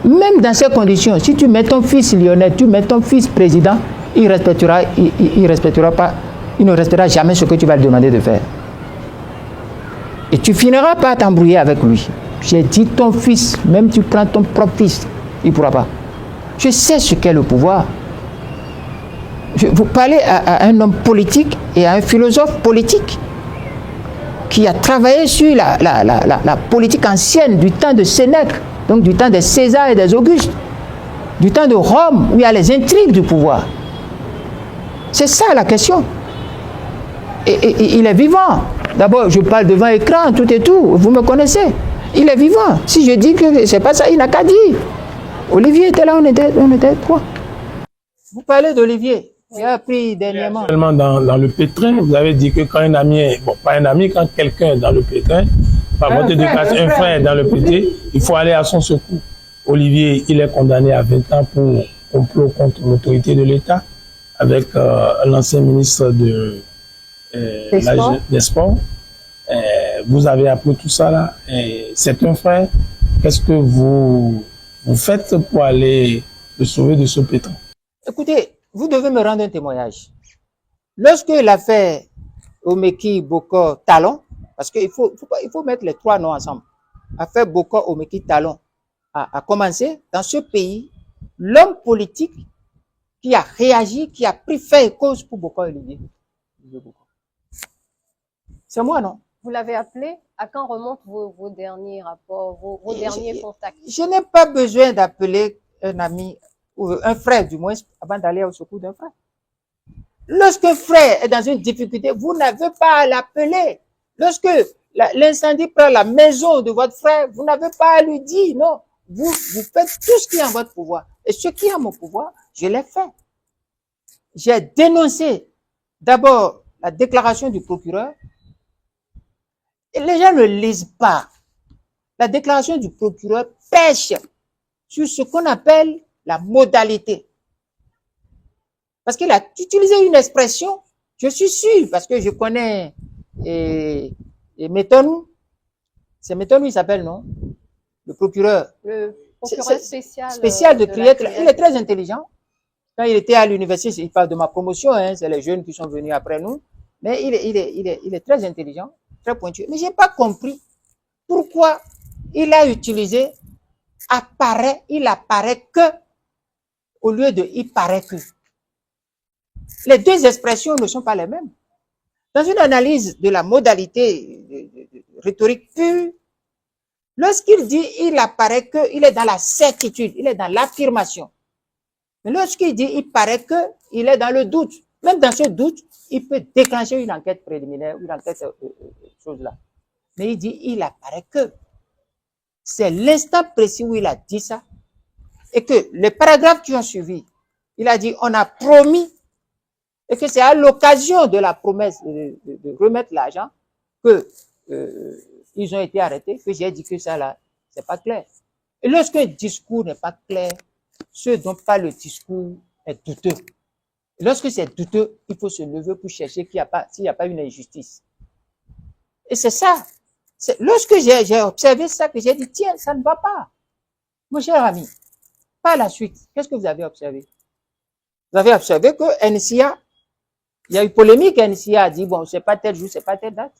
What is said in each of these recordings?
Même dans ces conditions, si tu mets ton fils Lionel, tu mets ton fils président, il ne respectera jamais ce que tu vas lui demander de faire. Et tu finiras par t'embrouiller avec lui. J'ai dit ton fils, même tu prends ton propre fils, il ne pourra pas. Je sais ce qu'est le pouvoir. Vous parlez à un homme politique et à un philosophe politique qui a travaillé sur la politique ancienne du temps de Sénèque, donc du temps des Césars et des Augustes, du temps de Rome, où il y a les intrigues du pouvoir. C'est ça la question. Et il est vivant. D'abord, je parle devant écran, tout et tout, vous me connaissez. Il est vivant. Si je dis que c'est pas ça, il n'a qu'à dire. Olivier était là, on était trois. Vous parlez d'Olivier. J'ai appris dernièrement. Dans le pétrin, vous avez dit que quand un ami est, bon, pas un ami, quand quelqu'un est dans le pétrin, par votre éducation, un frère est dans le pétrin, il faut aller à son secours. Olivier, il est condamné à 20 ans pour complot contre l'autorité de l'État, avec l'ancien ministre des Sports. Vous avez appris tout ça là. C'est un frère. Qu'est-ce que vous faites pour aller le sauver de ce pétrin? Écoutez, vous devez me rendre un témoignage. Lorsque l'affaire Omeki Bokor Talon, parce qu'il faut mettre les trois noms ensemble, l'affaire Bokor Omeki Talon a commencé dans ce pays, l'homme politique qui a réagi, qui a pris fait et cause pour Bokor Olivier. C'est moi, non? Vous l'avez appelé? À quand remontent vos derniers rapports, vos derniers contacts? Je n'ai pas besoin d'appeler un ami, ou un frère du moins, avant d'aller au secours d'un frère. Lorsqu'un frère est dans une difficulté, vous n'avez pas à l'appeler. Lorsque l'incendie prend la maison de votre frère, vous n'avez pas à lui dire, non. Vous faites tout ce qui est en votre pouvoir. Et ce qui est en mon pouvoir, je l'ai fait. J'ai dénoncé d'abord la déclaration du procureur. Et les gens ne lisent pas. La déclaration du procureur pêche sur ce qu'on appelle la modalité. Parce qu'il a utilisé une expression, je suis sûr, parce que je connais Métonou. C'est Métonou, il s'appelle, non? Le procureur. Le procureur spécial de Criètre. Il est très intelligent. Quand il était à l'université, il parle de ma promotion, hein, c'est les jeunes qui sont venus après nous. Mais il est très intelligent, très pointu. Mais j'ai pas compris pourquoi il a utilisé apparaît, il apparaît que, au lieu de il paraît que. Les deux expressions ne sont pas les mêmes. Dans une analyse de la modalité rhétorique pure, lorsqu'il dit il apparaît que, il est dans la certitude, il est dans l'affirmation. Mais lorsqu'il dit il paraît que, il est dans le doute. Même dans ce doute, il peut déclencher une enquête préliminaire, une enquête chose là. Mais il dit il apparaît que. C'est l'instant précis où il a dit ça. Et que les paragraphes qui ont suivi, il a dit on a promis, et que c'est à l'occasion de la promesse de remettre l'argent que ils ont été arrêtés, que j'ai dit que ça là, c'est pas clair. Et lorsqu'un discours n'est pas clair, ce dont parle le discours est douteux. Et lorsque c'est douteux, il faut se lever pour chercher s'il n'y a pas une injustice. Et c'est ça. Lorsque j'ai observé ça, que j'ai dit, tiens, ça ne va pas. Mon cher ami, par la suite, qu'est-ce que vous avez observé? Vous avez observé que NCA, il y a eu polémique, NCA a dit, bon, c'est pas tel jour, c'est pas telle date.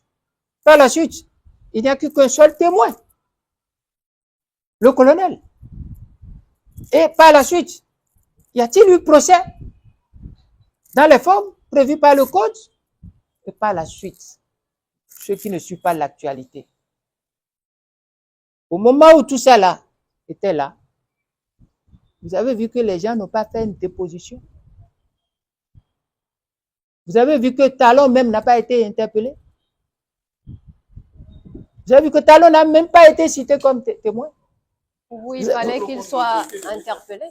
Par la suite, il n'y a qu'un seul témoin, le colonel. Et par la suite, y a-t-il eu procès dans les formes prévues par le code? Et par la suite, ceux qui ne suivent pas l'actualité. Au moment où tout ça là était là, vous avez vu que les gens n'ont pas fait une déposition. Vous avez vu que Talon même n'a pas été interpellé. Vous avez vu que Talon n'a même pas été cité comme témoin. Oui, il fallait qu'il soit interpellé.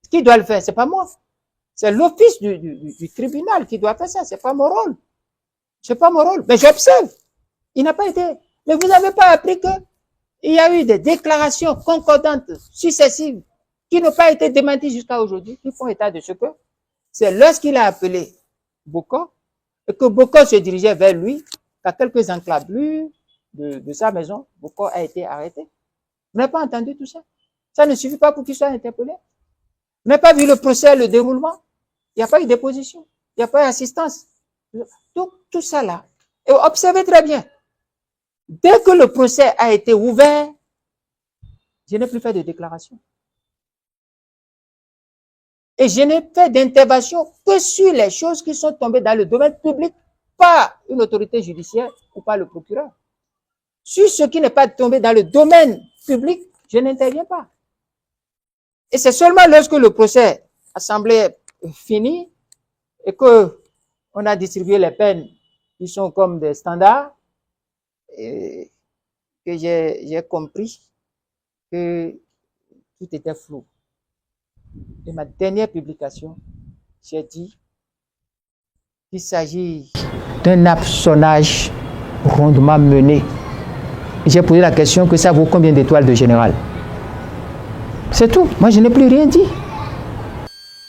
Qui doit le faire? C'est pas moi. C'est l'office du tribunal qui doit faire ça. C'est pas mon rôle. C'est pas mon rôle. Mais j'observe. Il n'a pas été. Mais vous n'avez pas appris que il y a eu des déclarations concordantes successives qui n'ont pas été démenties jusqu'à aujourd'hui, qui font état de ce que c'est lorsqu'il a appelé Bokor et que Bokor se dirigeait vers lui, qu'à quelques encablures de sa maison, Bokor a été arrêté. Vous n'avez pas entendu tout ça? Ça ne suffit pas pour qu'il soit interpellé. Vous n'avez pas vu le procès, le déroulement? Il n'y a pas eu de déposition. Il n'y a pas eu d'assistance. Donc, tout ça là. Et observez très bien. Dès que le procès a été ouvert, je n'ai plus fait de déclaration. Et je n'ai fait d'intervention que sur les choses qui sont tombées dans le domaine public par une autorité judiciaire ou par le procureur. Sur ce qui n'est pas tombé dans le domaine public, je n'interviens pas. Et c'est seulement lorsque le procès a semblé fini et que on a distribué les peines qui sont comme des standards et que j'ai compris que tout était flou. Et ma dernière publication, j'ai dit qu'il s'agit d'un hameçonnage rondement mené. J'ai posé la question que ça vaut combien d'étoiles de général? C'est tout. Moi, je n'ai plus rien dit.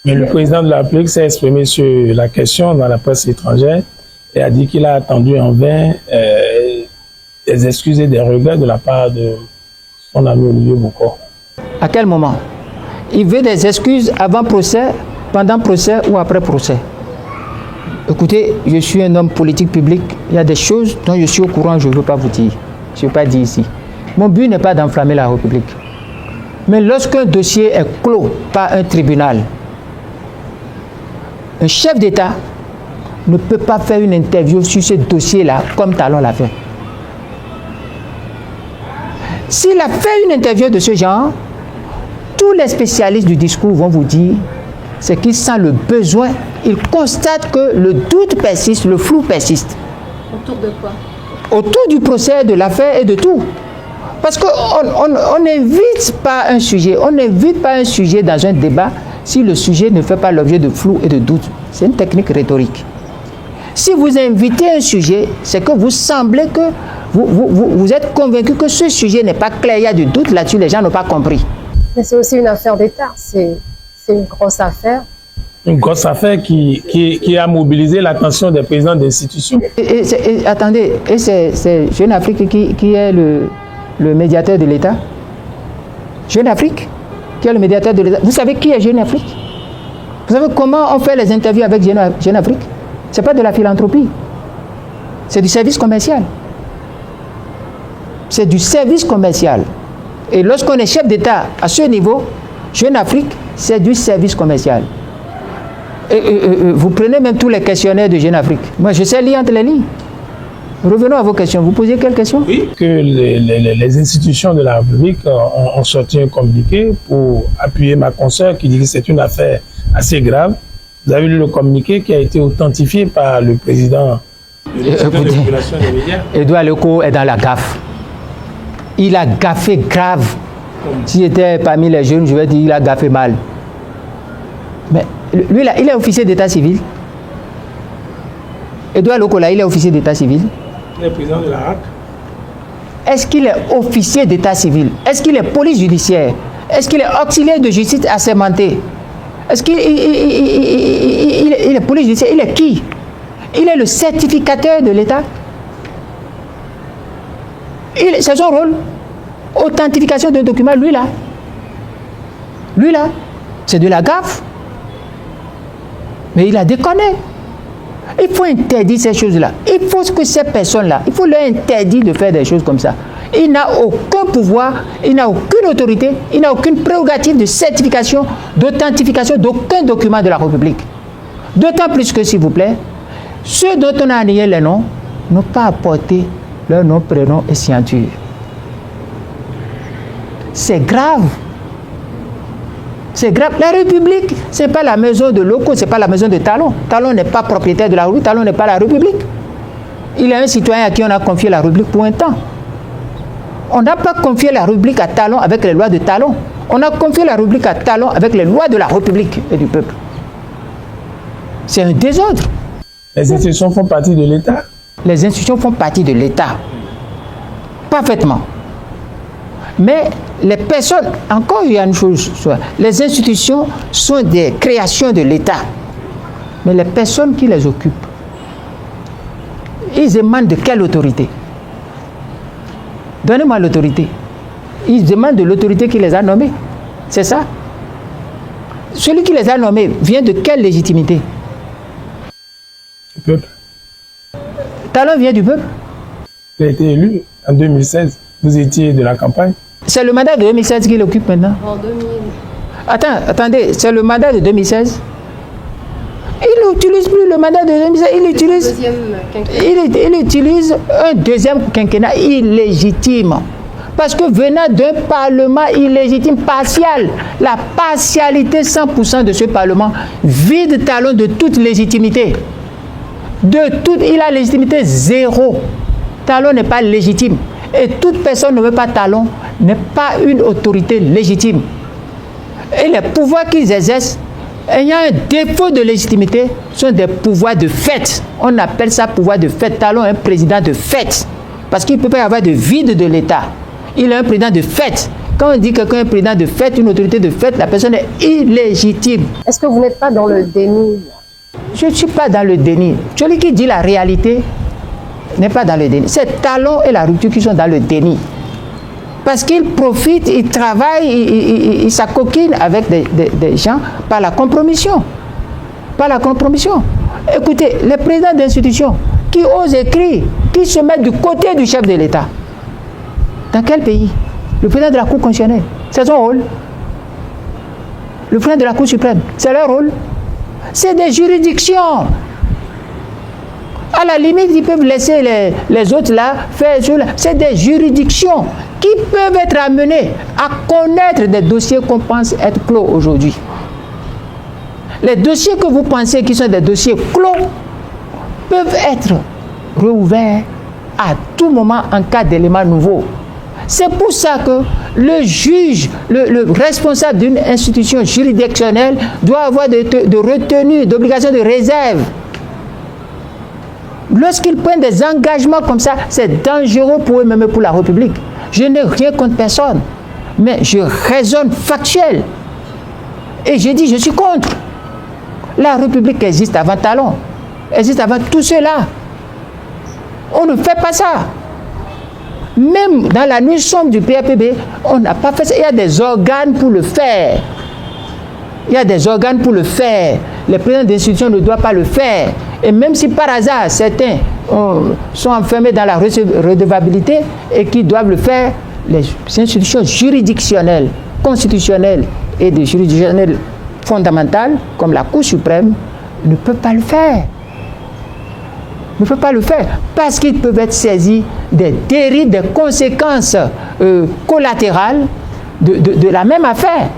Mais le président de la République s'est exprimé sur la question dans la presse étrangère et a dit qu'il a attendu en vain des excuses et des regrets de la part de son ami Olivier Bokor. À quel moment? Il veut des excuses avant procès, pendant procès ou après procès. Écoutez, je suis un homme politique public. Il y a des choses dont je suis au courant, je ne veux pas vous dire. Je ne veux pas dire ici. Mon but n'est pas d'enflammer la République. Mais lorsqu'un dossier est clos par un tribunal, un chef d'État ne peut pas faire une interview sur ce dossier-là comme Talon l'a fait. S'il a fait une interview de ce genre, tous les spécialistes du discours vont vous dire, c'est qu'il sent le besoin, il constate que le doute persiste, le flou persiste. Autour de quoi? Autour du procès, de l'affaire et de tout. Parce qu'on n'invite pas un sujet, on n'invite pas un sujet dans un débat si le sujet ne fait pas l'objet de flou et de doute. C'est une technique rhétorique. Si vous invitez un sujet, c'est que vous semblez que vous êtes convaincu que ce sujet n'est pas clair, il y a du doute là-dessus, les gens n'ont pas compris. Mais c'est aussi une affaire d'État, c'est une grosse affaire. Une grosse affaire qui a mobilisé l'attention des présidents d'institutions. Attendez, et c'est Jeune Afrique qui est le médiateur de l'État? Jeune Afrique qui est le médiateur de l'État. Vous savez qui est Jeune Afrique? Vous savez comment on fait les interviews avec Jeune Afrique? Ce n'est pas de la philanthropie. C'est du service commercial. C'est du service commercial. Et lorsqu'on est chef d'État à ce niveau, Jeune Afrique, c'est du service commercial. Vous prenez même tous les questionnaires de Jeune Afrique. Moi, je sais lire entre les lignes. Revenons à vos questions. Vous posez quelles questions? Oui, que les institutions de la République ont sorti un communiqué pour appuyer ma consoeur qui dit que c'est une affaire assez grave. Vous avez lu le communiqué qui a été authentifié par le président de l'Institut de régulation des médias. Edouard Leco est dans la gaffe. Il a gaffé grave. S'il était parmi les jeunes, je vais dire qu'il a gaffé mal. Mais lui, là, il est officier d'état civil. Edouard Leco, là, il est officier d'état civil. Il est président de la RAC. Est-ce qu'il est officier d'état civil? Est-ce qu'il est police judiciaire? Est-ce qu'il est auxiliaire de justice assermenté? Est-ce qu'il est police judiciaire? Il est qui? Il est le certificateur de l'État. C'est son rôle. Authentification d'un document, lui là. Lui là, c'est de la gaffe. Mais il a déconné. Il faut interdire ces choses-là. Il faut que ces personnes-là, il faut leur interdire de faire des choses comme ça. Il n'a aucun pouvoir, il n'a aucune autorité, il n'a aucune prérogative de certification, d'authentification d'aucun document de la République. D'autant plus que, s'il vous plaît, ceux dont on a annulé les noms n'ont pas apporté leur nom, prénom et signature. C'est grave. C'est grave. La République, ce n'est pas la maison de Leco, ce n'est pas la maison de Talon. Talon n'est pas propriétaire de la République, Talon n'est pas la République. Il est un citoyen à qui on a confié la République pour un temps. On n'a pas confié la République à Talon avec les lois de Talon. On a confié la République à Talon avec les lois de la République et du peuple. C'est un désordre. Les institutions font partie de l'État. Les institutions font partie de l'État. Parfaitement. Mais les personnes, encore il y a une chose, les institutions sont des créations de l'État. Mais les personnes qui les occupent, ils émanent de quelle autorité? Donnez-moi l'autorité. Ils demandent de l'autorité qui les a nommés. C'est ça. Celui qui les a nommés vient de quelle légitimité? Du peuple. Talon vient du peuple. Il a été élu en 2016. Vous étiez de la campagne. C'est le mandat de 2016 qu'il occupe maintenant. En 2000. Attendez, c'est le mandat de 2016. Il n'utilise plus le mandat de 2016, Deuxième quinquennat. il utilise un deuxième quinquennat illégitime. Parce que venant d'un parlement illégitime, partial, la partialité 100% de ce parlement vide Talon de toute légitimité. Il a légitimité zéro. Talon n'est pas légitime. Et toute personne ne veut pas Talon n'est pas une autorité légitime. Et les pouvoirs qu'ils exercent, ayant un défaut de légitimité, sont des pouvoirs de fait. On appelle ça pouvoir de fait. Talon est un président de fait. Parce qu'il ne peut pas y avoir de vide de l'État. Il est un président de fait. Quand on dit que quelqu'un est un président de fait, une autorité de fait, la personne est illégitime. Est-ce que vous n'êtes pas dans le déni? Je ne suis pas dans le déni. Celui qui dit la réalité n'est pas dans le déni. C'est Talon et la rupture qui sont dans le déni. Parce qu'ils profitent, ils travaillent, ils s'acoquinent avec des gens par la compromission. Par la compromission. Écoutez, les présidents d'institutions qui osent écrire, qui se mettent du côté du chef de l'État. Dans quel pays? Le président de la Cour constitutionnelle, c'est son rôle. Le président de la Cour suprême, c'est leur rôle. C'est des juridictions. À la limite, ils peuvent laisser les autres là faire. C'est des juridictions qui peuvent être amenées à connaître des dossiers qu'on pense être clos aujourd'hui. Les dossiers que vous pensez qui sont des dossiers clos peuvent être réouverts à tout moment en cas d'éléments nouveaux. C'est pour ça que le juge, le responsable d'une institution juridictionnelle doit avoir de retenue, d'obligation de réserve. Lorsqu'ils prennent des engagements comme ça, c'est dangereux pour eux-mêmes et pour la République. Je n'ai rien contre personne, mais je raisonne factuel. Et je dis, je suis contre. La République existe avant Talon, existe avant tout cela. On ne fait pas ça. Même dans la nuit sombre du PAPB, on n'a pas fait ça. Il y a des organes pour le faire. Il y a des organes pour le faire. Les présidents d'institutions ne doivent pas le faire. Et même si par hasard, certains sont enfermés dans la redevabilité et qui doivent le faire, les institutions juridictionnelles, constitutionnelles et des juridictionnelles fondamentales, comme la Cour suprême, ne peuvent pas le faire. Ne peuvent pas le faire parce qu'ils peuvent être saisis des dérives, des conséquences collatérales de la même affaire.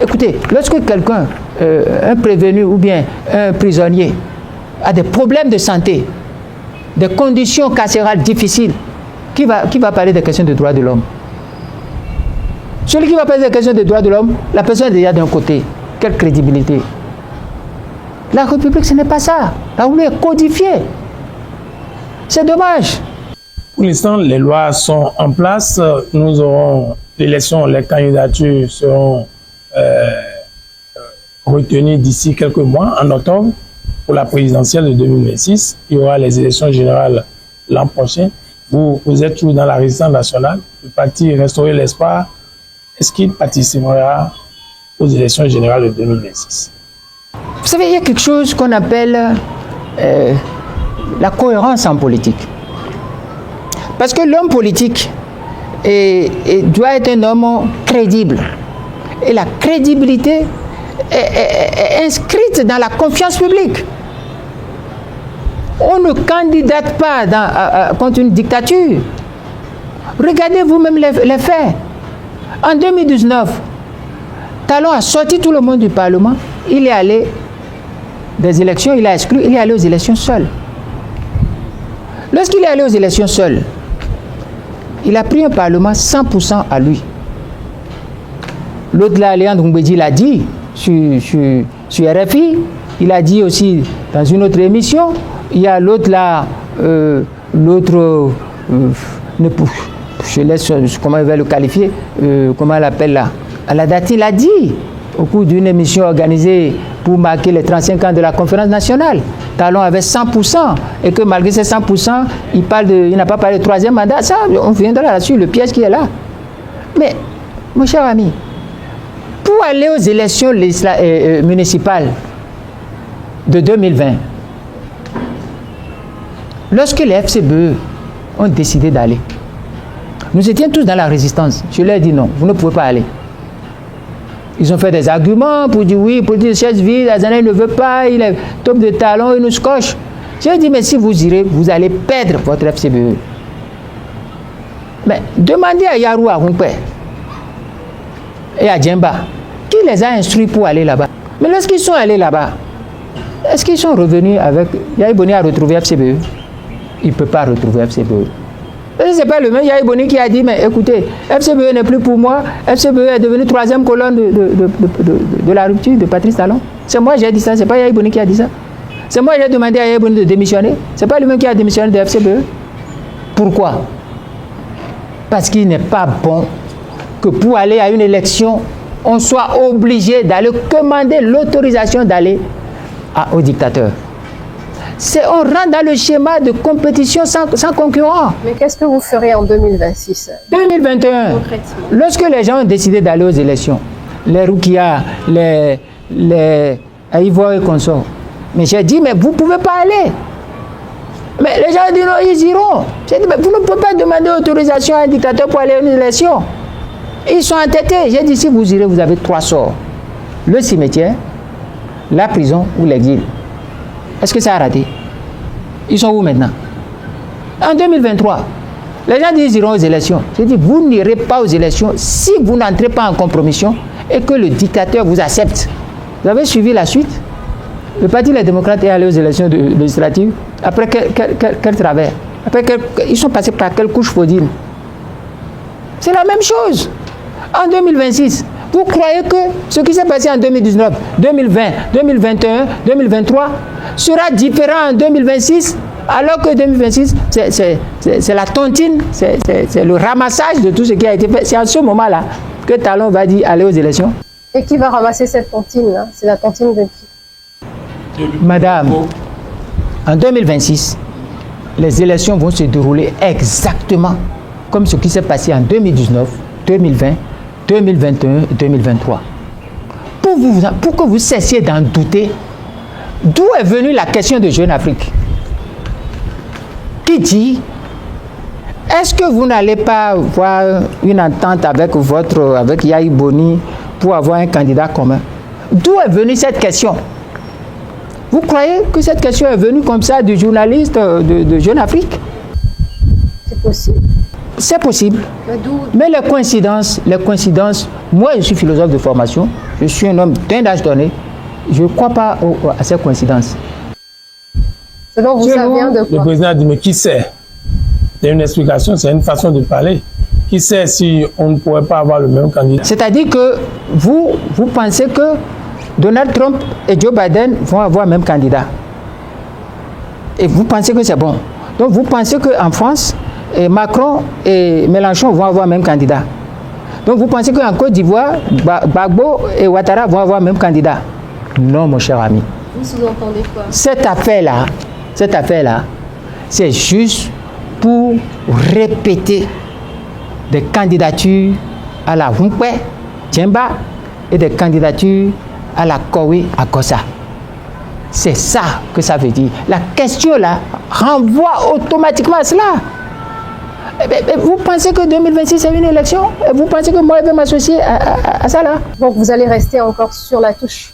Écoutez, lorsque quelqu'un, un prévenu ou bien un prisonnier, a des problèmes de santé, des conditions carcérales difficiles, qui va parler des questions de droits de l'homme? Celui qui va parler des questions de droits de l'homme, la personne est déjà d'un côté. Quelle crédibilité? La République, ce n'est pas ça. La République est codifiée. C'est dommage. Pour l'instant, les lois sont en place. Nous aurons l'élection, les candidatures seront retenues d'ici quelques mois, en octobre, pour la présidentielle de 2026. Il y aura les élections générales l'an prochain. Vous êtes toujours dans la résistance nationale. Le parti Restaurer l'Espoir, est-ce qu'il participera aux élections générales de 2026? Vous savez, il y a quelque chose qu'on appelle la cohérence en politique. Parce que l'homme politique doit être un homme crédible. Et la crédibilité est inscrite dans la confiance publique. On ne candidate pas contre une dictature. Regardez vous-même les faits. En 2019, Talon a sorti tout le monde du Parlement. Il est allé des élections, il a exclu, il est allé aux élections seul. Lorsqu'il est allé aux élections seul, il a pris un Parlement 100% à lui. L'autre là, Léandre Mbedi l'a dit sur RFI, il a dit aussi dans une autre émission. Il y a l'autre là, je laisse, comment il va le qualifier, comment elle appelle là, Aladati l'a dit au cours d'une émission organisée pour marquer les 35 ans de la conférence nationale. Talon avait 100% et que malgré ces 100%, il n'a pas parlé de troisième mandat. Ça, on viendra là-dessus, le piège qui est là. Mais, mon cher ami, pour aller aux élections municipales de 2020, lorsque les FCBE ont décidé d'aller, nous étions tous dans la résistance. Je leur ai dit non, vous ne pouvez pas aller. Ils ont fait des arguments pour dire oui, pour dire chaise vide, Azanel ne veut pas, il est top de talon, il nous scotche. J'ai dit mais si vous irez, vous allez perdre votre FCBE. Mais demandez à Yarou Arumpé et à Djemba qui les a instruits pour aller là-bas. Mais lorsqu'ils sont allés là-bas, est-ce qu'ils sont revenus avec... Yahi Boni a retrouvé FCBE? Il ne peut pas retrouver FCBE. Ce n'est pas le même Yahi Boni qui a dit, mais écoutez, FCBE n'est plus pour moi, FCBE est devenu troisième colonne de la rupture de Patrice Talon. C'est moi qui ai dit ça, ce n'est pas Yahi Boni qui a dit ça. C'est moi qui ai demandé à Yahi Boni de démissionner. Ce n'est pas lui-même qui a démissionné de FCBE. Pourquoi? Parce qu'il n'est pas bon que pour aller à une élection, on soit obligé d'aller commander l'autorisation d'aller au dictateur. On rentre dans le schéma de compétition sans concurrent. Mais qu'est-ce que vous ferez en 2026? 2021, lorsque les gens ont décidé d'aller aux élections, les Roukia, les Ivoire et consorts, mais j'ai dit, mais vous ne pouvez pas aller. Mais les gens ont dit non, ils iront. J'ai dit, mais vous ne pouvez pas demander autorisation à un dictateur pour aller à une élection. Ils sont entêtés. J'ai dit, si vous irez, vous avez 3 sorts. Le cimetière, la prison ou l'exil. Est-ce que ça a raté? Ils sont où maintenant? En 2023, les gens disent qu'ils iront aux élections. J'ai dit, vous n'irez pas aux élections si vous n'entrez pas en compromission et que le dictateur vous accepte. Vous avez suivi la suite? Le Parti des démocrates est allé aux élections législatives. Après quel travers? Après ils sont passés par quelle couche faudine? C'est la même chose. En 2026, vous croyez que ce qui s'est passé en 2019, 2020, 2021, 2023 sera différent en 2026, alors que 2026, c'est la tontine, c'est le ramassage de tout ce qui a été fait. C'est à ce moment-là que Talon va dire aller aux élections. Et qui va ramasser cette tontine-là? C'est la tontine de qui? Madame, en 2026, les élections vont se dérouler exactement comme ce qui s'est passé en 2019, 2020, 2021 et 2023. Pour que vous cessiez d'en douter, d'où est venue la question de Jeune Afrique? Qui dit, est-ce que vous n'allez pas voir une entente avec Yahi Boni pour avoir un candidat commun? D'où est venue cette question? Vous croyez que cette question est venue comme ça du journaliste de Jeune Afrique? C'est possible. C'est possible. Mais les coïncidences, moi je suis philosophe de formation, je suis un homme d'un âge donné, je ne crois pas à ces coïncidences. Selon vous, ça vient de quoi? Le président a dit, mais qui sait? C'est une explication, c'est une façon de parler. Qui sait si on ne pourrait pas avoir le même candidat? C'est-à-dire que vous pensez que Donald Trump et Joe Biden vont avoir le même candidat. Et vous pensez que c'est bon. Donc vous pensez qu'en France, Macron et Mélenchon vont avoir le même candidat. Donc vous pensez qu'en Côte d'Ivoire, Gbagbo et Ouattara vont avoir le même candidat. Non, mon cher ami. Vous sous-entendez quoi? Cette affaire-là, c'est juste pour répéter des candidatures à la Humpé, Djemba et des candidatures à la Kowe Akosa. C'est ça que ça veut dire. La question là renvoie automatiquement à cela. Vous pensez que 2026 c'est une élection? Vous pensez que moi je vais m'associer à ça là? Donc vous allez rester encore sur la touche?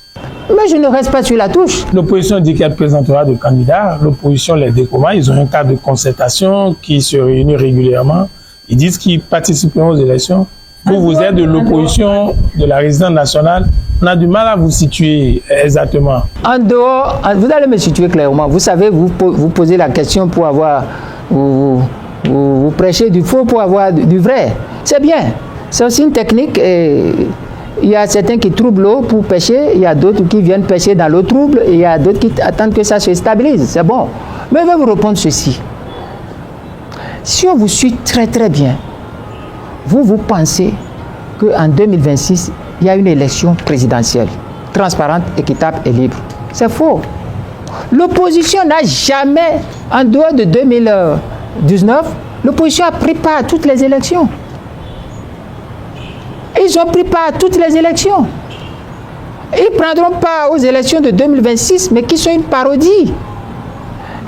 Mais je ne reste pas sur la touche. L'opposition dit qu'elle présentera des candidats. L'opposition les découvre. Ils ont un cadre de concertation qui se réunit régulièrement. Ils disent qu'ils participeront aux élections. Vous êtes de l'opposition, de la résidence nationale. On a du mal à vous situer exactement. En dehors, vous allez me situer clairement. Vous savez, vous posez la question pour avoir... Vous prêchez du faux pour avoir du vrai. C'est bien. C'est aussi une technique. Il y a certains qui troublent l'eau pour pêcher. Il y a d'autres qui viennent pêcher dans l'eau trouble. Et il y a d'autres qui attendent que ça se stabilise. C'est bon. Mais je vais vous répondre ceci. Si on vous suit très très bien, vous pensez qu'en 2026, il y a une élection présidentielle, transparente, équitable et libre. C'est faux. L'opposition n'a jamais, en dehors de 2019, l'opposition a pris part à toutes les élections. Ils ont pris part à toutes les élections. Ils ne prendront pas aux élections de 2026, mais qui sont une parodie.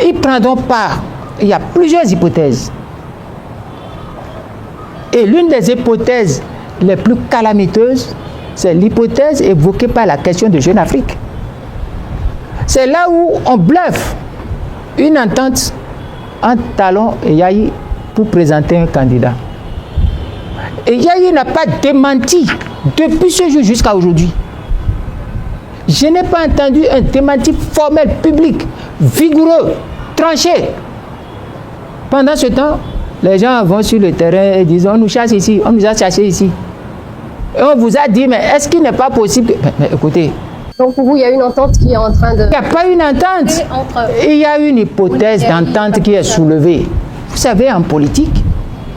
Ils prendront part. Il y a plusieurs hypothèses. Et l'une des hypothèses les plus calamiteuses, c'est l'hypothèse évoquée par la question de Jeune Afrique. C'est là où on bluffe une entente entre Talon et Yahi pour présenter un candidat. Et Yahi n'a pas démenti depuis ce jour jusqu'à aujourd'hui. Je n'ai pas entendu un démenti formel, public, vigoureux, tranché. Pendant ce temps, les gens vont sur le terrain et disent on nous chasse ici, on nous a chassé ici. Et on vous a dit, mais est-ce qu'il n'est pas possible que... Mais écoutez. Donc pour vous, il y a une entente qui est en train de... Il n'y a pas une entente. Il y a une hypothèse d'entente qui est soulevée. Vous savez, en politique,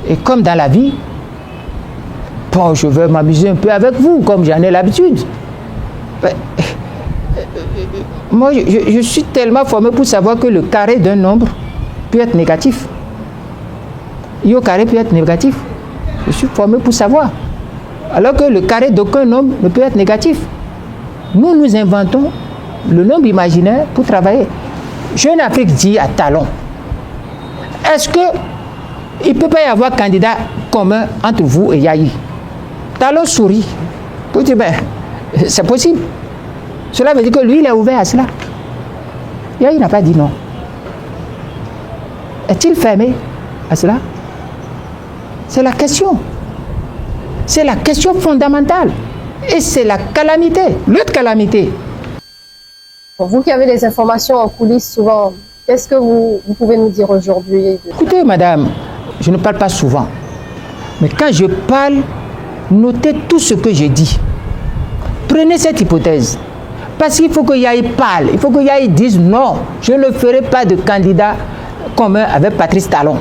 et comme dans la vie, bon, je veux m'amuser un peu avec vous, comme j'en ai l'habitude. Moi, je suis tellement formé pour savoir que le carré d'un nombre peut être négatif. I au carré peut être négatif. Je suis formé pour savoir. Alors que le carré d'aucun nombre ne peut être négatif. Nous, nous inventons le nombre imaginaire pour travailler. Jeune Afrique dit à Talon, est-ce qu'il ne peut pas y avoir candidat commun entre vous et Yahi? Talon sourit. Pour dire, ben, c'est possible. Cela veut dire que lui, il est ouvert à cela. Yahi n'a pas dit non. Est-il fermé à cela? C'est la question. C'est la question fondamentale. Et c'est la calamité, l'autre calamité. Vous qui avez des informations en coulisses souvent, qu'est-ce que vous pouvez nous dire aujourd'hui? Écoutez, madame, je ne parle pas souvent. Mais quand je parle, notez tout ce que j'ai dit. Prenez cette hypothèse. Parce qu'il faut que Yahi parle. Il faut que Yahi dise non, je ne ferai pas de candidat commun avec Patrice Talon.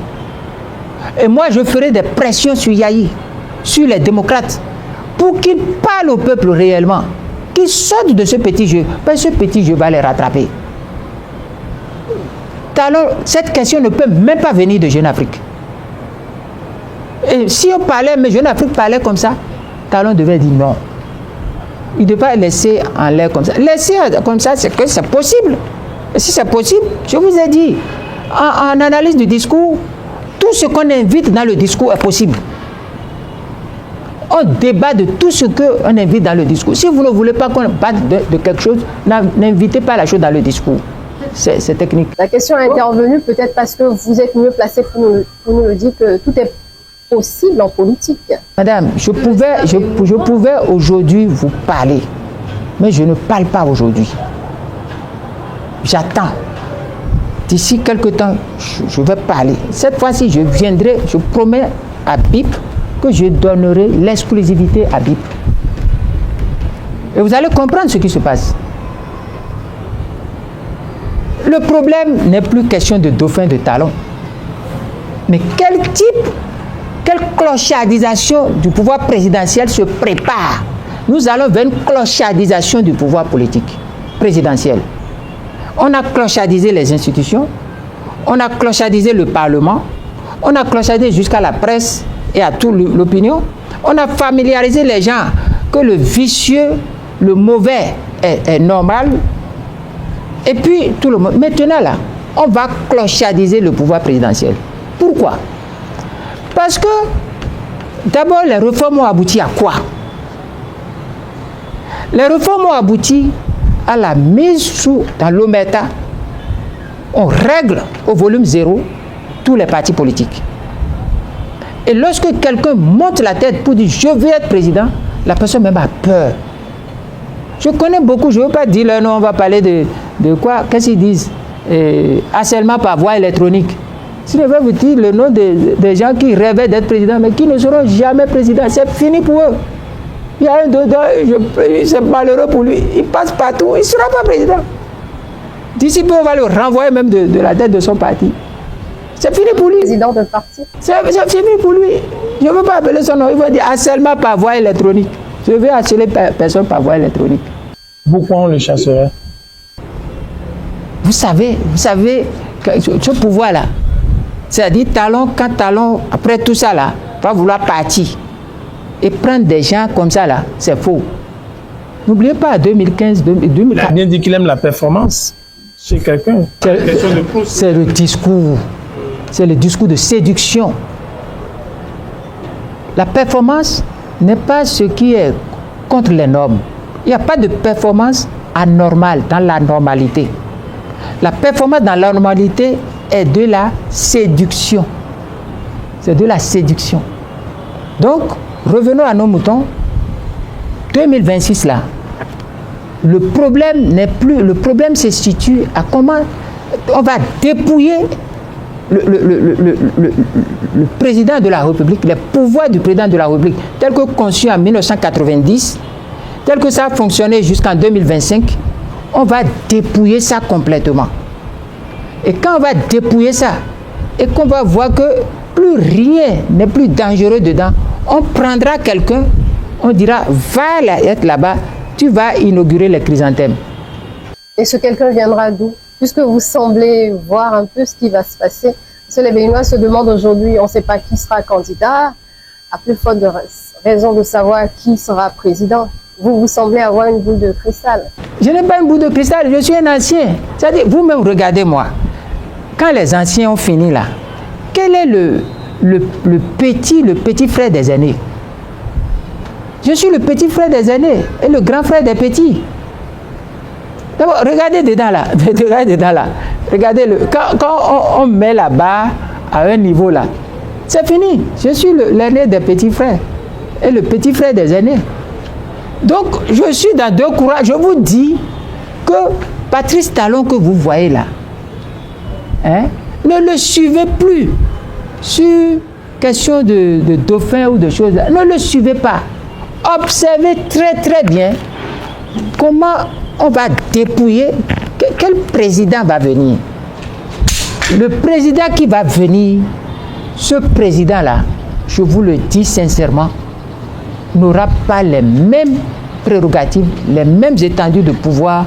Et moi, je ferai des pressions sur Yahi, sur les démocrates, pour qu'ils parlent au peuple réellement, qu'ils sortent de ce petit jeu, parce que ce petit jeu va les rattraper. Talon, cette question ne peut même pas venir de Jeune Afrique. Et si on parlait, mais Jeune Afrique parlait comme ça, Talon devait dire non. Il ne devait pas laisser en l'air comme ça. Laisser comme ça, c'est que c'est possible. Et si c'est possible, je vous ai dit, en analyse du discours, tout ce qu'on invite dans le discours est possible. On débat de tout ce qu'on invite dans le discours. Si vous ne voulez pas qu'on parle de quelque chose, n'invitez pas la chose dans le discours. C'est technique. La question est intervenue peut-être parce que vous êtes mieux placé pour nous le dire que tout est possible en politique. Madame, je pouvais aujourd'hui vous parler, mais je ne parle pas aujourd'hui. J'attends. D'ici quelques temps, je vais parler. Cette fois-ci, je viendrai, je promets à BIP que je donnerai l'exclusivité à BIP. Et vous allez comprendre ce qui se passe. Le problème n'est plus question de dauphin de Talon. Mais quelle clochardisation du pouvoir présidentiel se prépare? Nous allons vers une clochardisation du pouvoir politique présidentiel. On a clochardisé les institutions, on a clochardisé le Parlement, on a clochardisé jusqu'à la presse et à toute l'opinion. On a familiarisé les gens que le vicieux, le mauvais est normal. Et puis, tout le monde. Maintenant, là, on va clochardiser le pouvoir présidentiel. Pourquoi? Parce que, d'abord, les réformes ont abouti à quoi? Les réformes ont abouti à la mise dans l'omerta. On règle au volume 0 tous les partis politiques. Et lorsque quelqu'un monte la tête pour dire « je veux être président », la personne même a peur. Je connais beaucoup, je ne veux pas dire leur nom, on va parler de quoi? Qu'est-ce qu'ils disent? Harcèlement par voie électronique. Si je vais vous dire le nom des gens qui rêvaient d'être président, mais qui ne seront jamais présidents, c'est fini pour eux. Il y a un dedans, c'est malheureux pour lui. Il passe partout, il ne sera pas président. D'ici peu, on va le renvoyer même de la tête de son parti. C'est fini pour lui. Président de parti. C'est fini pour lui. Je ne veux pas appeler son nom. Il va dire harcèlement par voie électronique. Je veux harceler personne par voie électronique. Pourquoi on le chasserait? Vous savez, ce pouvoir-là, c'est-à-dire Talon, quand Talon, après tout ça, là, va vouloir partir. et prendre des gens comme ça là, c'est faux. N'oubliez pas, 2015, Il a 2004. bien dit qu'il aime la performance chez quelqu'un. C'est le discours. C'est le discours de séduction. La performance n'est pas ce qui est contre les normes. Il n'y a pas de performance anormale dans la normalité. La performance dans la normalité est de la séduction. C'est de la séduction. Donc, revenons à nos moutons. 2026 là, le problème n'est plus, le problème se situe à comment on va dépouiller le président de la République, les pouvoirs du président de la République, tel que conçu en 1990, tel que ça a fonctionné jusqu'en 2025, on va dépouiller ça complètement. Et quand on va dépouiller ça, et qu'on va voir que plus rien n'est plus dangereux dedans, on prendra quelqu'un, on dira, va être là-bas, tu vas inaugurer les chrysanthèmes. Et ce quelqu'un viendra d'où? Puisque vous semblez voir un peu ce qui va se passer. Parce que les Béninois se demandent aujourd'hui, on ne sait pas qui sera candidat, à plus forte de raison de savoir qui sera président. Vous semblez avoir une boule de cristal. Je n'ai pas une boule de cristal, je suis un ancien. C'est-à-dire, vous-même, regardez-moi. Quand les anciens ont fini là, quel est le petit frère des aînés? Je suis le petit frère des aînés et le grand frère des petits. D'abord, regardez dedans là. Regardez dedans là. Regardez-le. Quand on met là-bas à un niveau là, c'est fini. Je suis l'aîné des petits frères et le petit frère des aînés. Donc, je suis dans deux courants. Je vous dis que Patrice Talon que vous voyez là, hein, ne le suivez plus sur question de dauphin ou de choses. Ne le suivez pas. Observez très très bien comment on va dépouiller. Quel président va venir? Le président qui va venir, ce président-là, je vous le dis sincèrement, n'aura pas les mêmes prérogatives, les mêmes étendues de pouvoir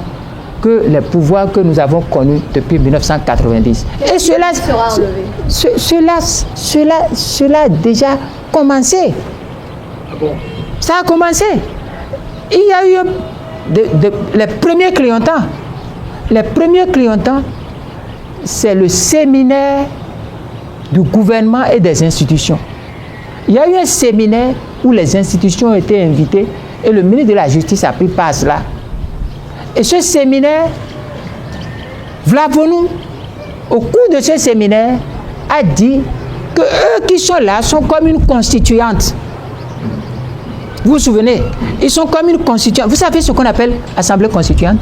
que les pouvoirs que nous avons connus depuis 1990. Et cela a déjà commencé. Ah bon? Ça a commencé. Il y a eu les premiers clientants. Les premiers clientants, c'est le séminaire du gouvernement et des institutions. Il y a eu un séminaire où les institutions ont été invitées et le ministre de la Justice a pris part à cela. Et ce séminaire, Vlavonou, au cours de ce séminaire, a dit que eux qui sont là sont comme une constituante. Vous vous souvenez? Ils sont comme une constituante. Vous savez ce qu'on appelle assemblée constituante?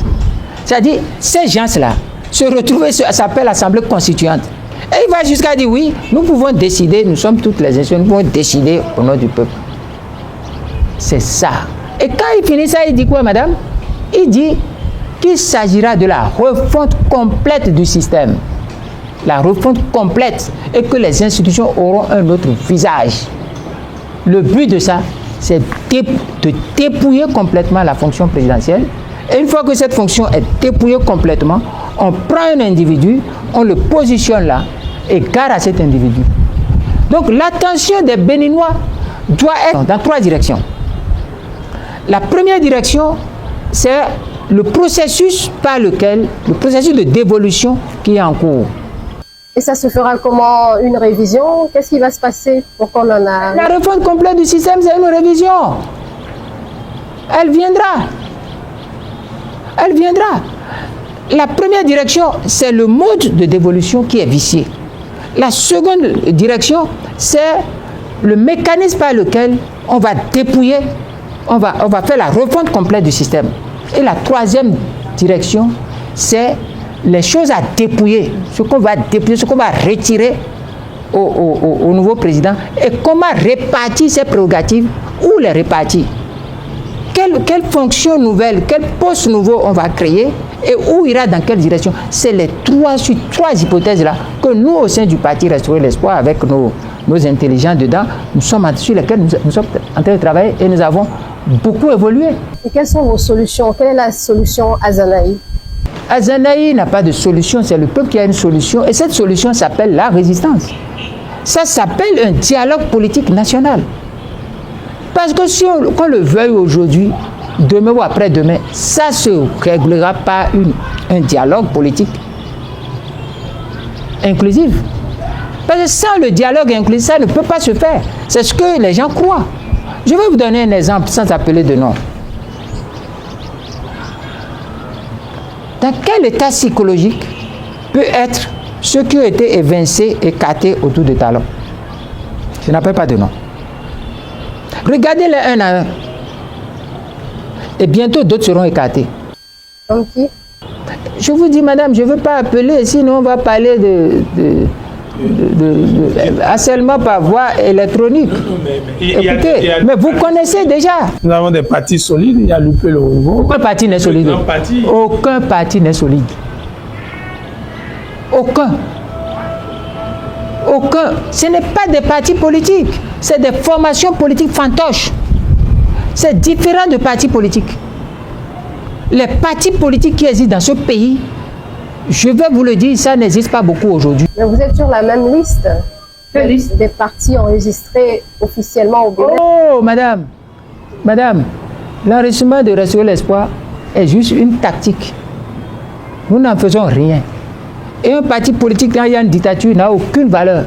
C'est-à-dire, ces gens-là se retrouvent, ça s'appelle assemblée constituante. Et il va jusqu'à dire, oui, nous pouvons décider, nous sommes toutes les institutions, nous pouvons décider au nom du peuple. C'est ça. Et quand il finit ça, il dit quoi, madame? Il dit qu'il s'agira de la refonte complète du système. La refonte complète. Et que les institutions auront un autre visage. Le but de ça, c'est de dépouiller complètement la fonction présidentielle. Et une fois que cette fonction est dépouillée complètement, on prend un individu, on le positionne là, et gare à cet individu. Donc l'attention des Béninois doit être dans trois directions. La première direction, c'est le processus par lequel, le processus de dévolution qui est en cours. Et ça se fera comment? Une révision? Qu'est-ce qui va se passer pour qu'on en a... La refonte complète du système, c'est une révision. Elle viendra. Elle viendra. La première direction, c'est le mode de dévolution qui est vicié. La seconde direction, c'est le mécanisme par lequel on va dépouiller, on va faire la refonte complète du système. Et la troisième direction, c'est les choses à dépouiller, ce qu'on va dépouiller, ce qu'on va retirer au nouveau président et comment répartir ces prérogatives, où les répartir. Quelle fonction nouvelle, quel poste nouveau on va créer et où ira dans quelle direction. C'est les trois hypothèses-là que nous, au sein du parti Restaurer l'Espoir, avec nos intelligents dedans, nous sommes sur lesquels nous sommes en train de travailler et nous avons beaucoup évolué. Et quelles sont vos solutions? Quelle est la solution Azanaï? Azanaï n'a pas de solution, c'est le peuple qui a une solution et cette solution s'appelle la résistance. Ça s'appelle un dialogue politique national. Parce que si qu'on le veuille aujourd'hui, demain ou après-demain, ça se réglera par un dialogue politique inclusif. Parce que sans le dialogue inclusif, ça ne peut pas se faire. C'est ce que les gens croient. Je vais vous donner un exemple sans appeler de nom. Dans quel état psychologique peut être ceux qui ont été évincés, écartés autour de Talon? Je n'appelle pas de nom. Regardez-les un à un. Et bientôt, d'autres seront écartés. Comme qui? Je vous dis, madame, je ne veux pas appeler, sinon on va parler de harcèlement par voie électronique. Écoutez, mais vous connaissez déjà. Nous avons des partis solides, il y a l'UP, le Renouveau. Aucun parti n'est solide. Aucun parti n'est solide. Aucun. Aucun. Ce n'est pas des partis politiques, c'est des formations politiques fantoches. C'est différent de partis politiques. Les partis politiques qui existent dans ce pays, je vais vous le dire, ça n'existe pas beaucoup aujourd'hui. Mais vous êtes sur la même liste que des partis enregistrés officiellement au Bénin. Oh, madame, l'enregistrement de Restaurer l'Espoir est juste une tactique. Nous n'en faisons rien. Et un parti politique, quand il y a une dictature, n'a aucune valeur.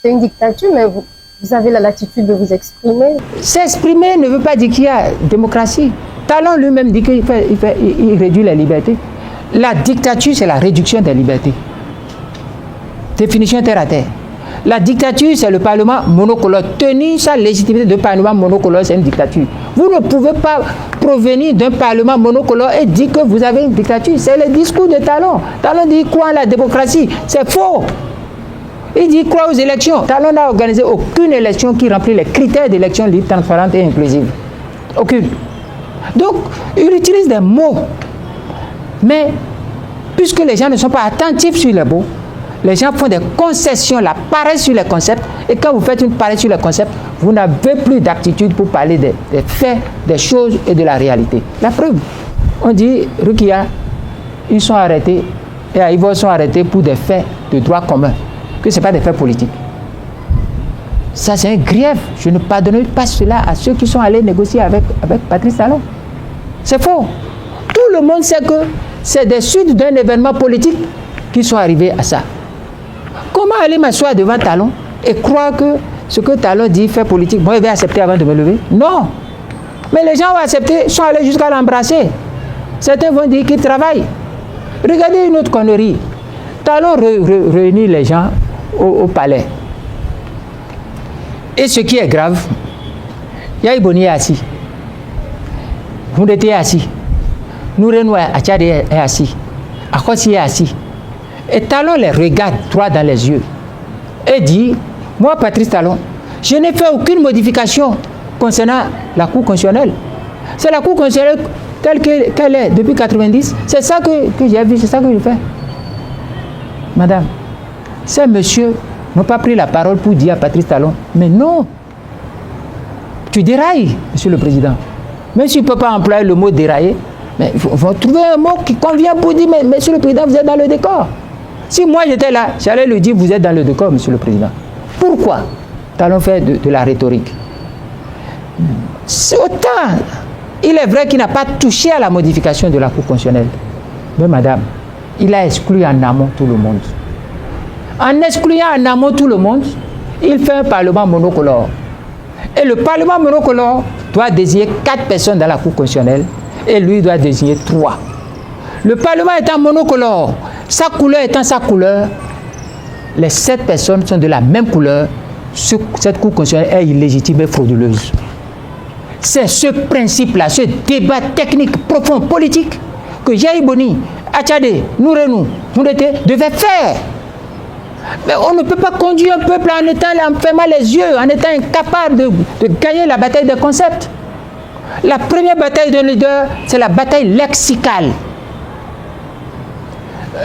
C'est une dictature, mais vous avez la latitude de vous exprimer. S'exprimer ne veut pas dire qu'il y a démocratie. Talon lui-même dit qu'il réduit les libertés. La dictature, c'est la réduction des libertés. Définition terre à terre. La dictature, c'est le Parlement monocolore. Tenir sa légitimité de Parlement monocolore, c'est une dictature. Vous ne pouvez pas provenir d'un Parlement monocolore et dire que vous avez une dictature. C'est le discours de Talon. Talon dit qu'il croit en la démocratie. C'est faux. Il dit qu'il croit aux élections. Talon n'a organisé aucune élection qui remplit les critères d'élection libre, transparente et inclusive. Aucune. Donc, il utilise des mots. Mais, puisque les gens ne sont pas attentifs sur les mots, les gens font des concessions, la paresse sur les concepts. Et quand vous faites une paresse sur les concepts, vous n'avez plus d'aptitude pour parler des faits, des choses et de la réalité. La preuve, on dit, Rukia, ils sont arrêtés, et à Ivor sont arrêtés pour des faits de droit commun, que ce n'est pas des faits politiques. Ça, c'est un grief. Je ne pardonnerai pas cela à ceux qui sont allés négocier avec Patrice Talon. C'est faux. Tout le monde sait que c'est des suites d'un événement politique qui sont arrivés à ça. Comment aller m'asseoir devant Talon et croire que ce que Talon dit fait politique, moi je vais accepter avant de me lever? Non. Mais les gens ont accepté, sont allés jusqu'à l'embrasser. Certains vont dire qu'ils travaillent. Regardez une autre connerie. Talon réunit les gens au palais. Et ce qui est grave, Yaïboni est assis. Houndete est assis. Nourenou Achade est assis. Akosi est assis. Et Talon les regarde droit dans les yeux et dit, moi Patrice Talon, je n'ai fait aucune modification concernant la Cour constitutionnelle. C'est la Cour constitutionnelle telle qu'elle est depuis 90. C'est ça que j'ai vu, c'est ça que je fais. Madame, ces messieurs n'ont pas pris la parole pour dire à Patrice Talon, mais non, tu dérailles, monsieur le président. Même si tu ne peux pas employer le mot dérailler, mais il faut trouver un mot qui convient pour dire, mais monsieur le président, vous êtes dans le décor. Si moi j'étais là, j'allais lui dire, vous êtes dans le décor, monsieur le président. Pourquoi Talon fait de la rhétorique? C'est autant, il est vrai qu'il n'a pas touché à la modification de la Cour constitutionnelle. Mais madame, il a exclu en amont tout le monde. En excluant en amont tout le monde, il fait un parlement monocolore. Et le parlement monocolore doit désigner 4 personnes dans la Cour constitutionnelle et lui doit désigner 3. Le parlement étant monocolore, sa couleur étant sa couleur, les 7 personnes sont de la même couleur. Cette Cour constitutionnelle est illégitime et frauduleuse. C'est ce principe-là, ce débat technique profond, politique, que Yaïboni, Achade, Nourenou, Houndete devaient faire. Mais on ne peut pas conduire un peuple en fermant les yeux, en étant incapable de gagner la bataille des concepts. La première bataille d'un leader, c'est la bataille lexicale.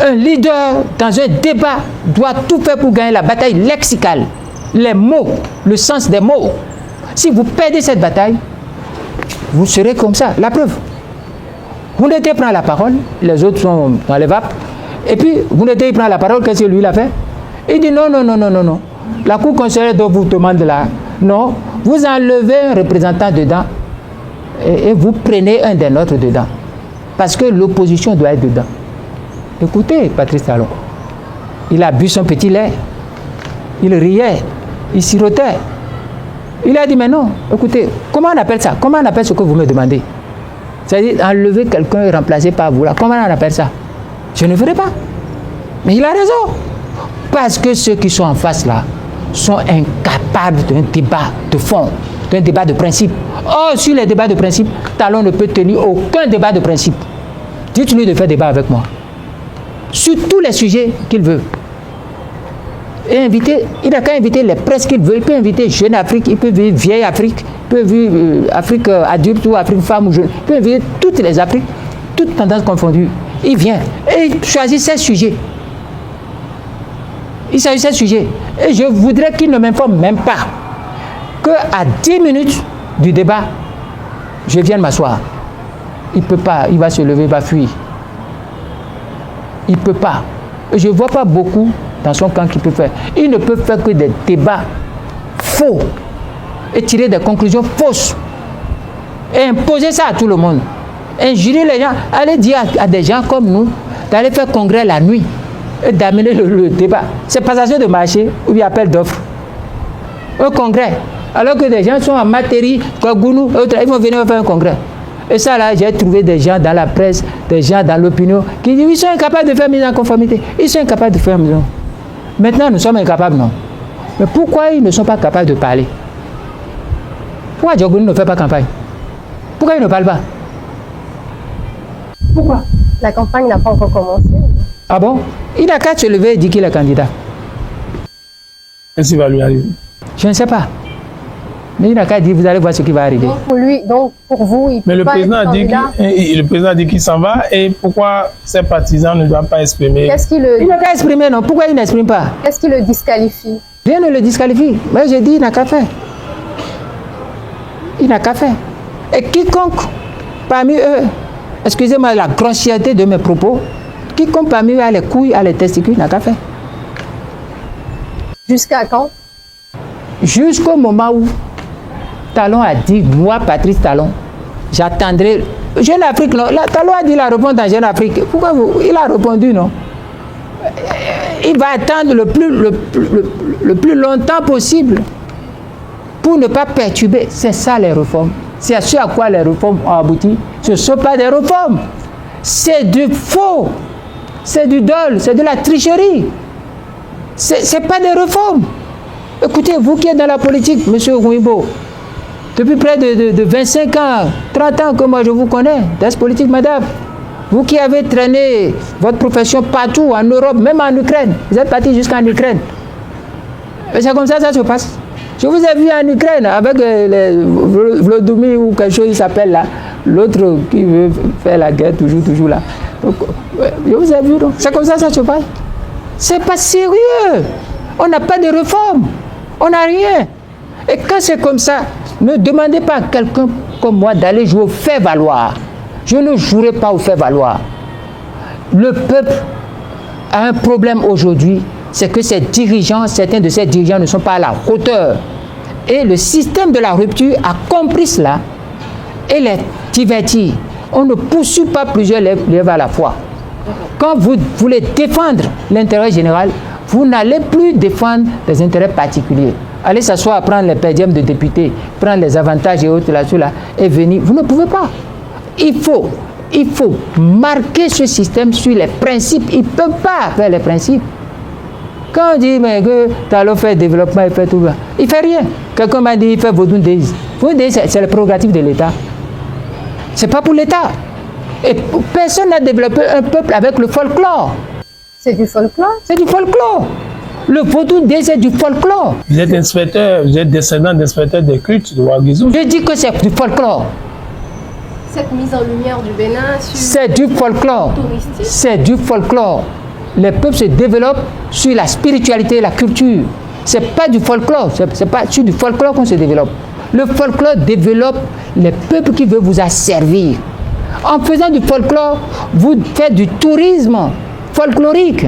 Un leader, dans un débat, doit tout faire pour gagner la bataille lexicale. Les mots, le sens des mots. Si vous perdez cette bataille, vous serez comme ça. La preuve. Houndete prend la parole, les autres sont dans les vapes. Et puis, Houndete prend la parole, qu'est-ce que lui il a fait? Il dit non. La Cour constitutionnelle doit vous demander là. Non, Vous enlevez un représentant dedans et vous prenez un des nôtres dedans. Parce que l'opposition doit être dedans. Écoutez, Patrice Talon. Il a bu son petit lait. Il riait. Il sirotait. Il a dit, mais non, écoutez, comment on appelle ça? Comment on appelle ce que vous me demandez? C'est-à-dire enlever quelqu'un et remplacer par vous là. Comment on appelle ça? Je ne ferai pas. Mais il a raison. Parce que ceux qui sont en face là sont incapables d'un débat de fond, d'un débat de principe. Or, sur les débats de principe, Talon ne peut tenir aucun débat de principe. Dites-lui de faire débat avec moi. Sur tous les sujets qu'il veut. Et inviter, il n'a qu'à inviter les presses qu'il veut. Il peut inviter Jeune Afrique, il peut inviter Vieille Afrique, il peut inviter Afrique adulte ou Afrique femme ou jeune. Il peut inviter toutes les Afriques, toutes tendances confondues. Il vient et il choisit ses sujets. Il s'agit de ces sujets. Et je voudrais qu'il ne m'informe même pas qu'à 10 minutes du débat, je viens de m'asseoir. Il ne peut pas, il va se lever, il va fuir. Il ne peut pas. Et je ne vois pas beaucoup dans son camp qu'il peut faire. Il ne peut faire que des débats faux et tirer des conclusions fausses. Et imposer ça à tout le monde. Injurer les gens. Aller dire à des gens comme nous d'aller faire congrès la nuit et d'amener le débat. C'est passation de marché ou bien appel d'offres. Un congrès. Alors que des gens sont en Matéri, Kogounou, ils vont venir faire un congrès. Et ça là, j'ai trouvé des gens dans la presse, des gens dans l'opinion qui disent ils sont incapables de faire mise en conformité. Ils sont incapables de faire mise en... Maintenant, nous sommes incapables, non. Mais pourquoi ils ne sont pas capables de parler? Pourquoi Diogouni ne fait pas campagne? Pourquoi il ne parle pas? Pourquoi? La campagne n'a pas encore commencé. Ah bon? Il n'a qu'à se lever et dire qu'il est candidat. Qu'est-ce qui va lui arriver? Je ne sais pas. Mais il n'a qu'à dire, vous allez voir ce qui va arriver. Donc pour vous, il Mais peut le pas président, être a dit qu'il s'en va, et pourquoi ses partisans ne doivent pas exprimer? Qu'est-ce qui Il n'a qu'à exprimer, non? Pourquoi il n'exprime pas? Qu'est-ce qui le disqualifie? Rien ne le disqualifie. Mais j'ai dit, il n'a qu'à faire. Il n'a qu'à faire. Et quiconque parmi eux, excusez-moi la grossièreté de mes propos, quiconque parmi eux a les couilles, a les testicules, il n'a qu'à faire. Jusqu'à quand? Jusqu'au moment où Talon a dit, moi, Patrice Talon, j'attendrai. Jeune Afrique, non. Talon a dit la réponse dans Jeune Afrique. Pourquoi il a répondu, non? Il va attendre le plus longtemps possible pour ne pas perturber. C'est ça les réformes. C'est à ce à quoi les réformes ont abouti. Ce ne sont pas des réformes. C'est du faux. C'est du dol. C'est de la tricherie. Ce n'est pas des réformes. Écoutez, vous qui êtes dans la politique, M. Ouimbo, depuis près de 25 ans, 30 ans que moi je vous connais, dans cette politique, madame, vous qui avez traîné votre profession partout en Europe, même en Ukraine, vous êtes parti jusqu'en Ukraine. C'est comme ça que ça se passe. Je vous ai vu en Ukraine avec Vladimir ou quelque chose qui s'appelle là, l'autre qui veut faire la guerre toujours là. Donc, je vous ai vu, donc. C'est comme ça que ça se passe. C'est pas sérieux. On n'a pas de réforme. On n'a rien. Et quand c'est comme ça, ne demandez pas à quelqu'un comme moi d'aller jouer au fait-valoir. Je ne jouerai pas au fait-valoir. Le peuple a un problème aujourd'hui, c'est que ses dirigeants, certains de ces dirigeants ne sont pas à la hauteur. Et le système de la rupture a compris cela et les divertit. On ne poursuit pas plusieurs lèvres à la fois. Quand vous voulez défendre l'intérêt général, vous n'allez plus défendre des intérêts particuliers. Allez s'asseoir, prendre les perdièmes de députés, prendre les avantages et autres là-dessus là, et venir. Vous ne pouvez pas. Il faut marquer ce système sur les principes. Ils ne peuvent pas faire les principes. Quand on dit mais que Talon fait développement, il fait tout ça, il ne fait rien. Quelqu'un m'a dit il fait Vodun Days. Vodun Days, c'est le prérogative de l'État. Ce n'est pas pour l'État. Et personne n'a développé un peuple avec le folklore. C'est du folklore? C'est du folklore. Le Vodun Days, c'est du folklore. Vous êtes inspecteur, vous êtes descendant d'inspecteur des cultes de Ouagadougou. Je dis que c'est du folklore. Cette mise en lumière du Bénin sur... C'est du folklore. C'est du folklore. Les peuples se développent sur la spiritualité et la culture. Ce n'est pas du folklore. C'est pas sur du folklore qu'on se développe. Le folklore développe les peuples qui veulent vous asservir. En faisant du folklore, vous faites du tourisme folklorique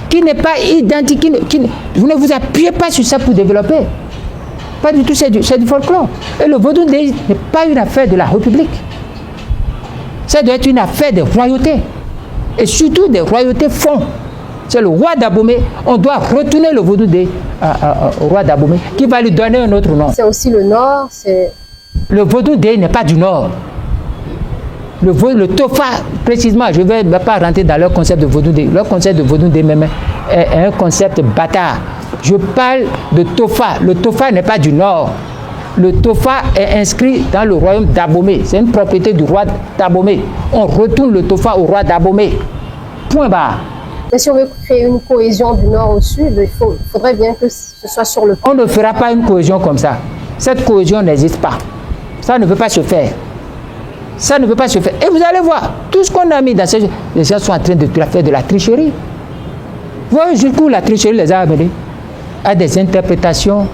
qui n'est pas identique. Vous ne vous appuyez pas sur ça pour développer. Pas du tout, c'est du folklore. Et le vaudou n'est pas une affaire de la République. Ça doit être une affaire des royautés. Et surtout des royautés fonds. C'est le roi d'Abomey. On doit retourner le vaudou au roi d'Abomey, qui va lui donner un autre nom. C'est aussi le Nord, c'est... Le vaudou n'est pas du Nord. Le Tofa, précisément, je ne vais pas rentrer dans leur concept de vaudou. Leur concept de vaudou même est un concept bâtard. Je parle de Tofa. Le Tofa n'est pas du Nord. Le Tofa est inscrit dans le royaume d'Abomey. C'est une propriété du roi d'Abomey. On retourne le Tofa au roi d'Abomey. Point barre. Mais si on veut créer une cohésion du Nord au Sud, il faudrait bien que ce soit sur le... On ne fera pas une cohésion comme ça. Cette cohésion n'existe pas. Ça ne peut pas se faire. Ça ne peut pas se faire. Et vous allez voir, tout ce qu'on a mis dans ces... Les gens sont en train de faire de la tricherie. Vous voyez jusqu'où la tricherie les a amenés à des interprétations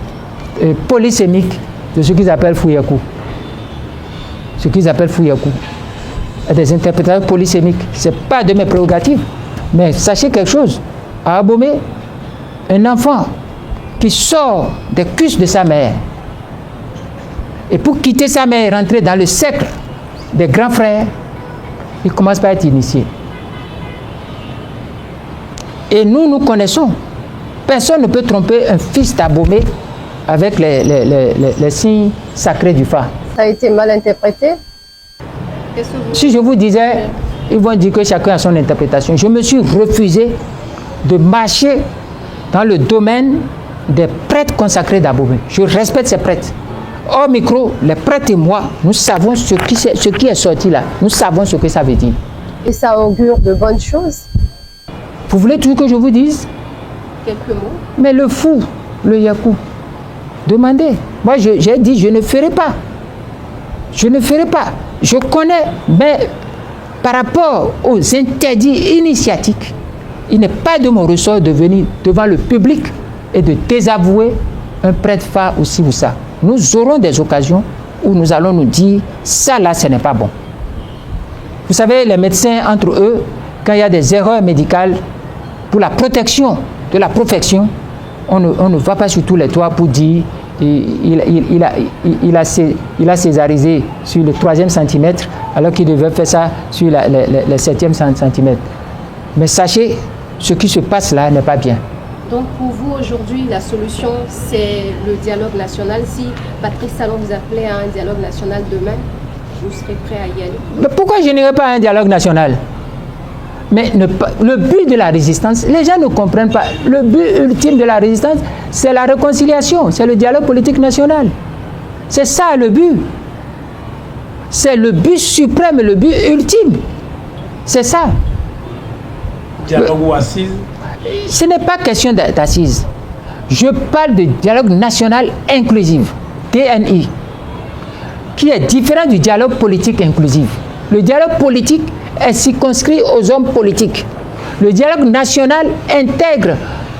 polysémiques de ce qu'ils appellent Fouyakou. Ce qu'ils appellent Fouyakou. À des interprétations polysémiques. Ce n'est pas de mes prérogatives. Mais sachez quelque chose. À Abomey, un enfant qui sort des cuisses de sa mère et pour quitter sa mère et rentrer dans le cercle des grands frères, il commence par être initié. Et nous connaissons. Personne ne peut tromper un fils d'Abomey avec les signes sacrés du Fa. Ça a été mal interprété? Si je vous disais, ils vont dire que chacun a son interprétation. Je me suis refusé de marcher dans le domaine des prêtres consacrés d'Abomey. Je respecte ces prêtres. Au micro, les prêtres et moi, nous savons ce qui est sorti là. Nous savons ce que ça veut dire. Et ça augure de bonnes choses? Vous voulez toujours que je vous dise? Quelques mots. Mais le fou, le Yakou, demandez. Moi, j'ai dit, je ne ferai pas. Je ne ferai pas. Je connais, mais par rapport aux interdits initiatiques, il n'est pas de mon ressort de venir devant le public et de désavouer un prêtre phare aussi ou ça. Nous aurons des occasions où nous allons nous dire, ça là, ce n'est pas bon. Vous savez, les médecins, entre eux, quand il y a des erreurs médicales, pour la protection de la profession, on ne va pas sur tous les toits pour dire il a césarisé sur le 3e centimètre alors qu'il devait faire ça sur le 7e centimètre. Mais sachez, ce qui se passe là n'est pas bien. Donc pour vous aujourd'hui, la solution c'est le dialogue national. Si Patrice Talon vous appelait à un dialogue national demain, vous serez prêt à y aller? Mais pourquoi je n'irai pas à un dialogue national? Mais le but de la résistance, les gens ne comprennent pas. Le but ultime de la résistance, c'est la réconciliation, c'est le dialogue politique national. C'est ça le but. C'est le but suprême, le but ultime. C'est ça. Dialogue ou assise? Ce n'est pas question d'assise. Je parle de dialogue national inclusif, DNI, qui est différent du dialogue politique inclusif. Le dialogue politique est circonscrit aux hommes politiques. Le dialogue national intègre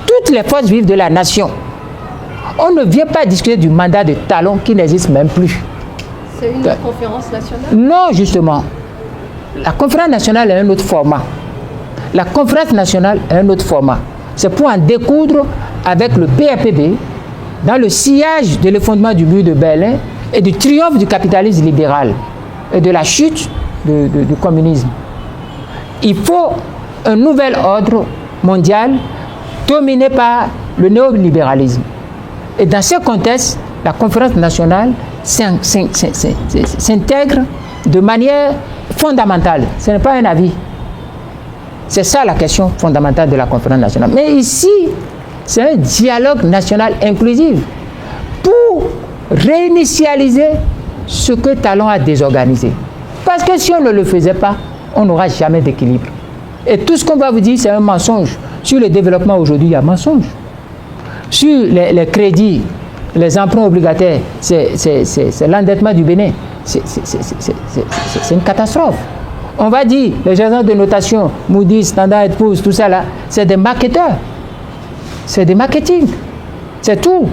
toutes les forces vives de la nation. On ne vient pas discuter du mandat de Talon qui n'existe même plus. C'est une conférence nationale? Non, justement. La conférence nationale est un autre format. La conférence nationale est un autre format. C'est pour en découdre avec le PAPB dans le sillage de l'effondrement du mur de Berlin et du triomphe du capitalisme libéral et de la chute du communisme. Il faut un nouvel ordre mondial dominé par le néolibéralisme. Et dans ce contexte, la conférence nationale s'intègre de manière fondamentale. Ce n'est pas un avis. C'est ça la question fondamentale de la conférence nationale. Mais ici, c'est un dialogue national inclusif pour réinitialiser ce que Talon a désorganisé. Parce que si on ne le faisait pas, on n'aura jamais d'équilibre. Et tout ce qu'on va vous dire, c'est un mensonge. Sur le développement aujourd'hui, il y a mensonge. Sur les crédits, les emprunts obligataires, c'est l'endettement du Bénin. C'est une catastrophe. On va dire, les agences de notation, Moody's, Standard & Poor's, tout ça là, c'est des marketeurs. C'est des marketing. C'est tout.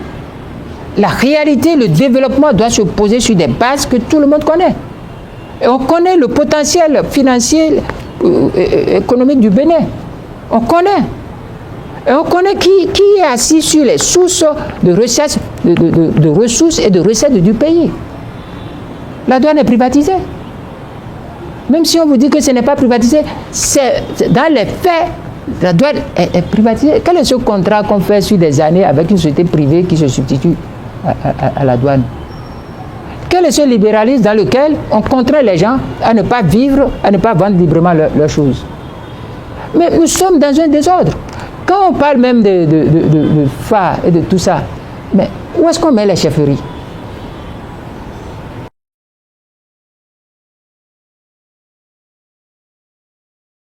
La réalité, le développement doit se poser sur des bases que tout le monde connaît. Et on connaît le potentiel financier, économique du Bénin. On connaît. Et on connaît qui est assis sur les sources de recherche de ressources et de recettes du pays. La douane est privatisée. Même si on vous dit que ce n'est pas privatisé, c'est dans les faits, la douane est privatisée. Quel est ce contrat qu'on fait sur des années avec une société privée qui se substitue à la douane? Quel est ce libéralisme dans lequel on contraint les gens à ne pas vivre, à ne pas vendre librement leurs choses? Mais nous sommes dans un désordre. Quand on parle même de phare et de tout ça, mais où est-ce qu'on met les chefferies?